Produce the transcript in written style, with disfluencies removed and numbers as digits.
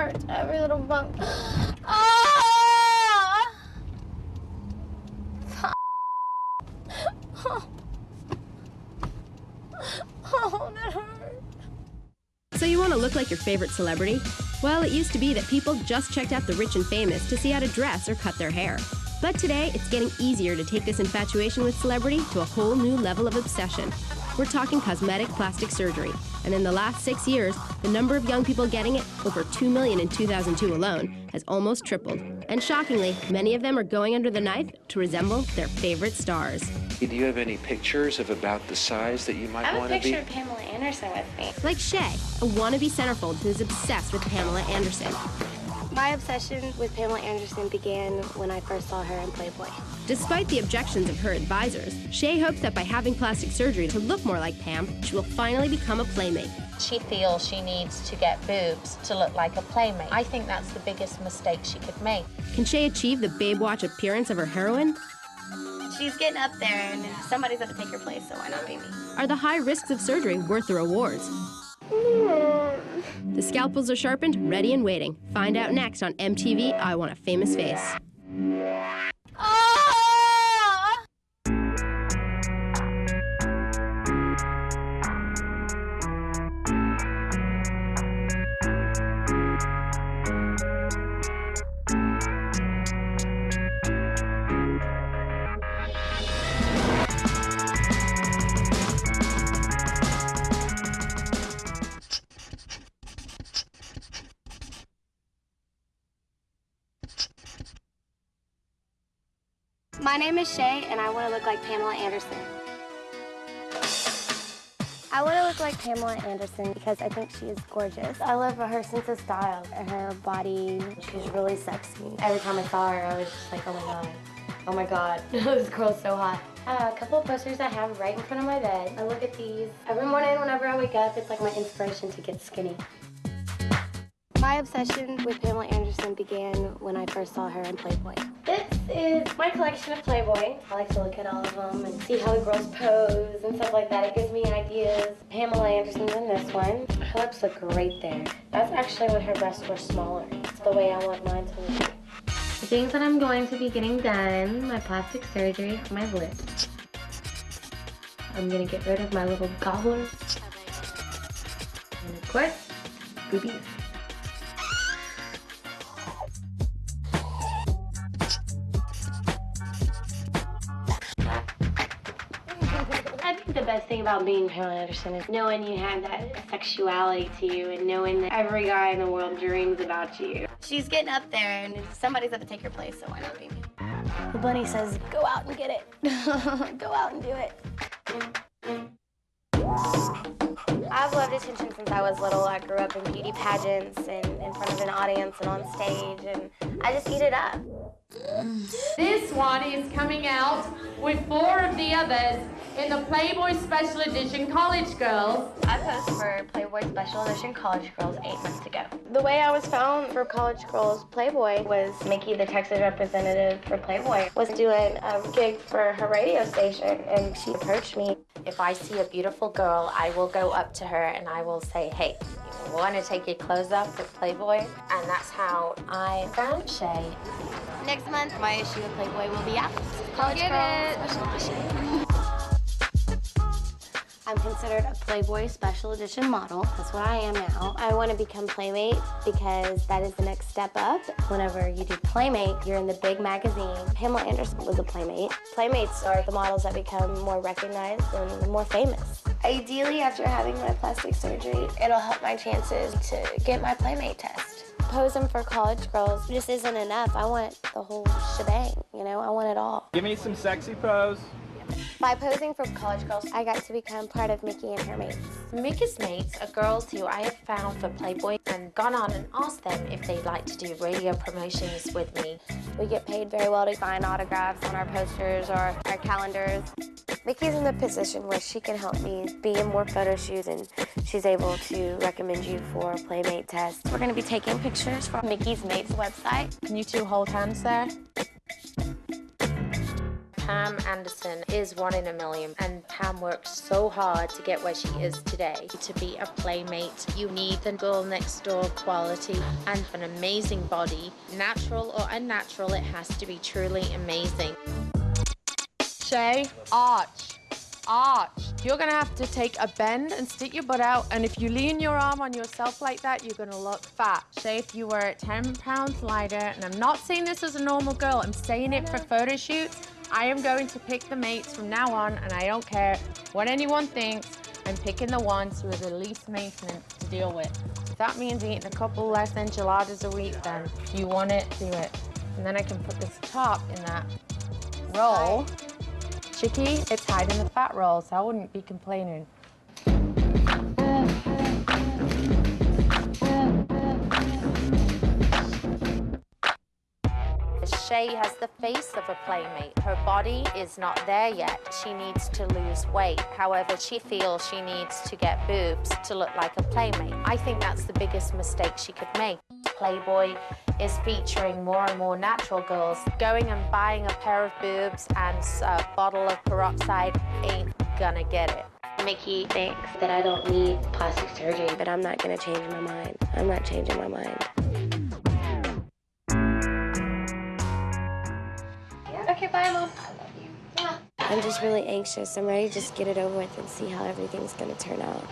hurts. Every little bump. Ah! Oh. Oh, that hurt. So you want to look like your favorite celebrity? Well, it used to be that people just checked out the rich and famous to see how to dress or cut their hair. But today, it's getting easier to take this infatuation with celebrity to a whole new level of obsession. We're talking cosmetic plastic surgery. And in the last 6 years, the number of young people getting it, over 2 million in 2002 alone, has almost tripled. And shockingly, many of them are going under the knife to resemble their favorite stars. Do you have any pictures of about the size that you might want to be? I have a picture of Pamela Anderson with me. Like Shay, a wannabe centerfold who is obsessed with Pamela Anderson. My obsession with Pamela Anderson began when I first saw her in Playboy. Despite the objections of her advisors, Shay hopes that by having plastic surgery to look more like Pam, she will finally become a playmate. She feels she needs to get boobs to look like a playmate. I think that's the biggest mistake she could make. Can Shay achieve the Babe Watch appearance of her heroine? She's getting up there, and somebody's got to take her place, so why not be me? Are the high risks of surgery worth the rewards? The scalpels are sharpened, ready and waiting. Find out next on MTV, I Want a Famous Face. My name is Shay, and I want to look like Pamela Anderson. I want to look like Pamela Anderson because I think she is gorgeous. I love her sense of style and her body. She's really sexy. Every time I saw her, I was just like, oh my God. Oh my God, this girl's so hot. A couple of posters I have right in front of my bed. I look at these. Every morning whenever I wake up, it's like my inspiration to get skinny. My obsession with Pamela Anderson began when I first saw her in Playboy. This is my collection of Playboy. I like to look at all of them and see how the girls pose and stuff like that. It gives me ideas. Pamela Anderson's in this one. Her lips look great there. That's actually when her breasts were smaller. It's the way I want mine to look. The things that I'm going to be getting done, my plastic surgery for my lips. I'm gonna get rid of my little gobbler. And of course, boobies. I think the best thing about being Pamela Anderson is knowing you have that sexuality to you and knowing that every guy in the world dreams about you. She's getting up there and somebody's got to take her place, so why not be me? The bunny says, go out and get it. Go out and do it. I've loved attention since I was little. I grew up in beauty pageants and in front of an audience and on stage, and I just eat it up. This one is coming out with 4 of the others in the Playboy Special Edition College Girls. I posed for Playboy Special Edition College Girls 8 months ago. The way I was found for College Girls Playboy was Mickey, the Texas representative for Playboy, was doing a gig for her radio station, and she approached me. If I see a beautiful girl, I will go up to her and I will say, hey, you want to take your clothes off for Playboy? And that's how I found Shay. Next month, my issue of Playboy will be out. College Girls Special Edition. I'm considered a Playboy Special Edition model. That's what I am now. I want to become Playmate because that is the next step up. Whenever you do Playmate, you're in the big magazine. Pamela Anderson was a Playmate. Playmates are the models that become more recognized and more famous. Ideally, after having my plastic surgery, it'll help my chances to get my Playmate test. Posing for College Girls just isn't enough. I want the whole shebang, you know? I want it all. Give me some sexy pose. By posing for College Girls, I got to become part of Mickey and her mates. Mickey's mates are girls who I have found for Playboy and gone on and asked them if they'd like to do radio promotions with me. We get paid very well to sign autographs on our posters or our calendars. Mickey's in the position where she can help me be in more photo shoots, and she's able to recommend you for a Playmate test. We're going to be taking pictures for Mickey's Mates website. Can you two hold hands there? Pam Anderson is one in a million, and Pam worked so hard to get where she is today. To be a playmate, you need the girl next door quality and an amazing body. Natural or unnatural, it has to be truly amazing. Shay, arch. Arch. You're gonna have to take a bend and stick your butt out, and if you lean your arm on yourself like that, you're gonna look fat. Shay, if you were 10 pounds lighter, and I'm not saying this as a normal girl, I'm saying it for photo shoots, I am going to pick the mates from now on, and I don't care what anyone thinks, I'm picking the ones who are the least maintenance to deal with. If that means eating a couple less enchiladas a week, then if you want it, do it. And then I can put this top in that roll. Chicky, it's hiding the fat roll, so I wouldn't be complaining. Shay has the face of a playmate. Her body is not there yet. She needs to lose weight. However, she feels she needs to get boobs to look like a playmate. I think that's the biggest mistake she could make. Playboy is featuring more and more natural girls. Going and buying a pair of boobs and a bottle of peroxide ain't gonna get it. Mickey thinks that I don't need plastic surgery, but I'm not gonna change my mind. I'm not changing my mind. Okay, bye, Mom. I love you. Yeah. I'm just really anxious. I'm ready to just get it over with and see how everything's gonna turn out.